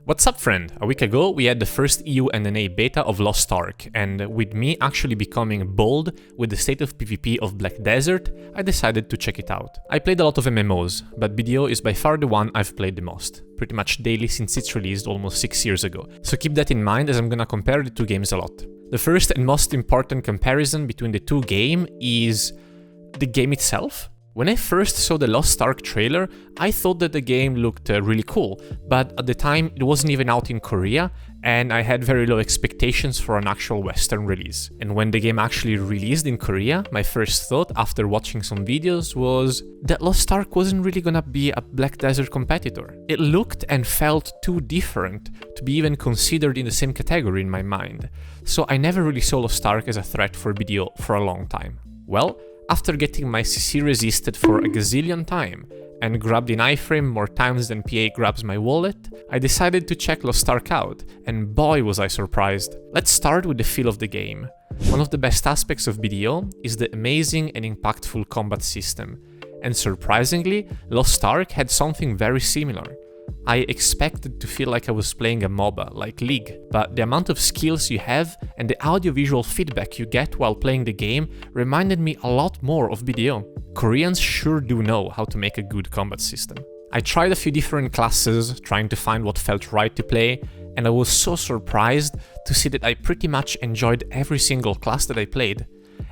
What's up, friend? A week ago we had the first EU NNA beta of Lost Ark, and with me actually becoming bold with the state of PvP of Black Desert, I decided to check it out. I played a lot of MMOs, but BDO is by far the one I've played the most, pretty much daily since it's released almost 6 years ago, so keep that in mind as I'm gonna compare the two games a lot. The first and most important comparison between the two games is the game itself. When I first saw the Lost Ark trailer, I thought that the game looked really cool, but at the time it wasn't even out in Korea, and I had very low expectations for an actual Western release. And when the game actually released in Korea, my first thought after watching some videos was that Lost Ark wasn't really gonna be a Black Desert competitor. It looked and felt too different to be even considered in the same category in my mind, so I never really saw Lost Ark as a threat for BDO for a long time. Well, after getting my CC resisted for a gazillion time and grabbed in iframe more times than PA grabs my wallet, I decided to check Lost Ark out, and boy was I surprised. Let's start with the feel of the game. One of the best aspects of BDO is the amazing and impactful combat system, and surprisingly, Lost Ark had something very similar. I expected to feel like I was playing a MOBA, like League, but the amount of skills you have and the audiovisual feedback you get while playing the game reminded me a lot more of BDO. Koreans sure do know how to make a good combat system. I tried a few different classes, trying to find what felt right to play, and I was so surprised to see that I pretty much enjoyed every single class that I played.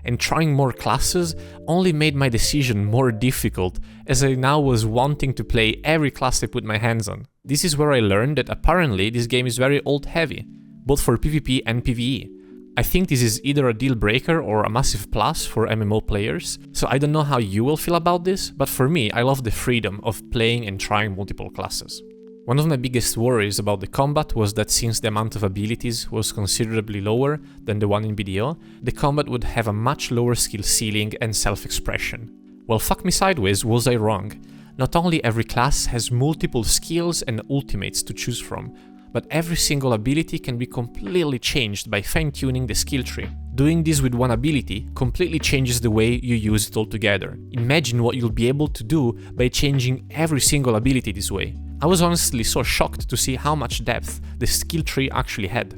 And trying more classes only made my decision more difficult, as I now was wanting to play every class I put my hands on. This is where I learned that apparently this game is very ult heavy, both for PvP and PvE. I think this is either a deal breaker or a massive plus for MMO players, so I don't know how you will feel about this, but for me I love the freedom of playing and trying multiple classes. One of my biggest worries about the combat was that since the amount of abilities was considerably lower than the one in BDO, the combat would have a much lower skill ceiling and self-expression. Well, fuck me sideways, was I wrong? Not only every class has multiple skills and ultimates to choose from, but every single ability can be completely changed by fine-tuning the skill tree. Doing this with one ability completely changes the way you use it altogether. Imagine what you'll be able to do by changing every single ability this way. I was honestly so shocked to see how much depth the skill tree actually had.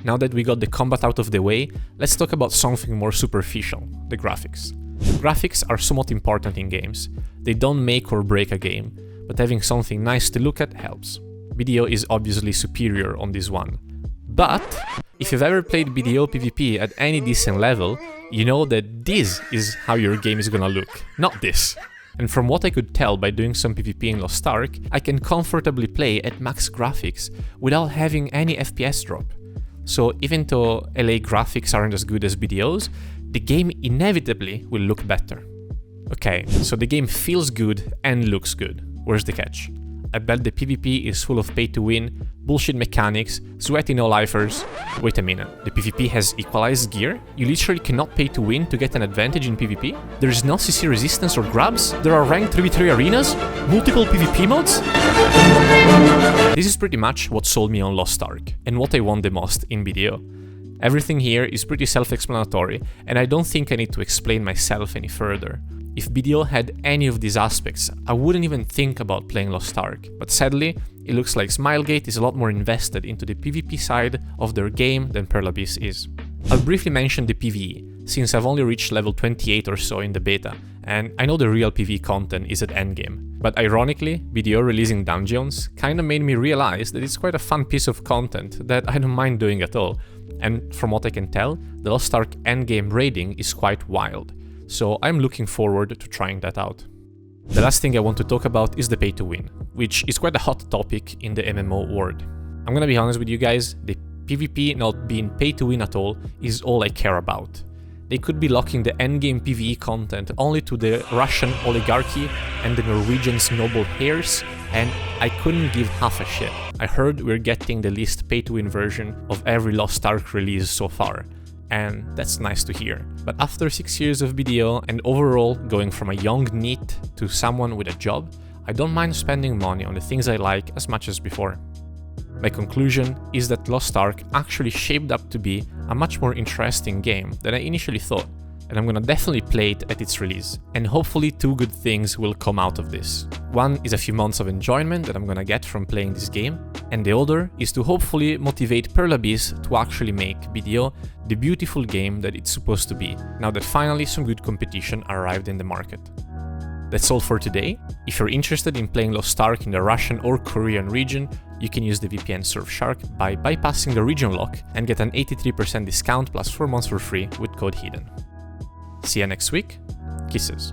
Now that we got the combat out of the way, let's talk about something more superficial, the graphics. Graphics are somewhat important in games. They don't make or break a game, but having something nice to look at helps. BDO is obviously superior on this one. But if you've ever played BDO PvP at any decent level, you know that this is how your game is gonna look, not this. And from what I could tell by doing some PvP in Lost Ark, I can comfortably play at max graphics without having any FPS drop. So even though LA graphics aren't as good as BDO's, the game inevitably will look better. Okay, so the game feels good and looks good. Where's the catch? I bet the PvP is full of pay-to-win, bullshit mechanics, sweaty no-lifers. Wait a minute, the PvP has equalized gear? You literally cannot pay to win to get an advantage in PvP? There is no CC resistance or grabs? There are ranked 3v3 arenas? Multiple PvP modes? This is pretty much what sold me on Lost Ark, and what I want the most in BDO. Everything here is pretty self-explanatory, and I don't think I need to explain myself any further. If BDO had any of these aspects, I wouldn't even think about playing Lost Ark, but sadly, it looks like Smilegate is a lot more invested into the PvP side of their game than Pearl Abyss is. I'll briefly mention the PvE, since I've only reached level 28 or so in the beta, and I know the real PvE content is at endgame. But ironically, BDO releasing dungeons kinda made me realize that it's quite a fun piece of content that I don't mind doing at all, and from what I can tell, the Lost Ark endgame raiding is quite wild. So I'm looking forward to trying that out. The last thing I want to talk about is the pay to win, which is quite a hot topic in the MMO world. I'm gonna be honest with you guys, the PvP not being pay to win at all is all I care about. They could be locking the endgame PvE content only to the Russian oligarchy and the Norwegians' noble heirs, and I couldn't give half a shit. I heard we're getting the least pay to win version of every Lost Ark release so far, and that's nice to hear. But after 6 years of BDO and overall going from a young NEET to someone with a job, I don't mind spending money on the things I like as much as before. My conclusion is that Lost Ark actually shaped up to be a much more interesting game than I initially thought, and I'm gonna definitely play it at its release. And hopefully 2 good things will come out of this. One is a few months of enjoyment that I'm gonna get from playing this game, and the other is to hopefully motivate Pearl Abyss to actually make BDO the beautiful game that it's supposed to be, now that finally some good competition arrived in the market. That's all for today. If you're interested in playing Lost Ark in the Russian or Korean region, you can use the VPN Surfshark by bypassing the region lock and get an 83% discount plus 4 months for free with code HIDDEN. See you next week. Kisses.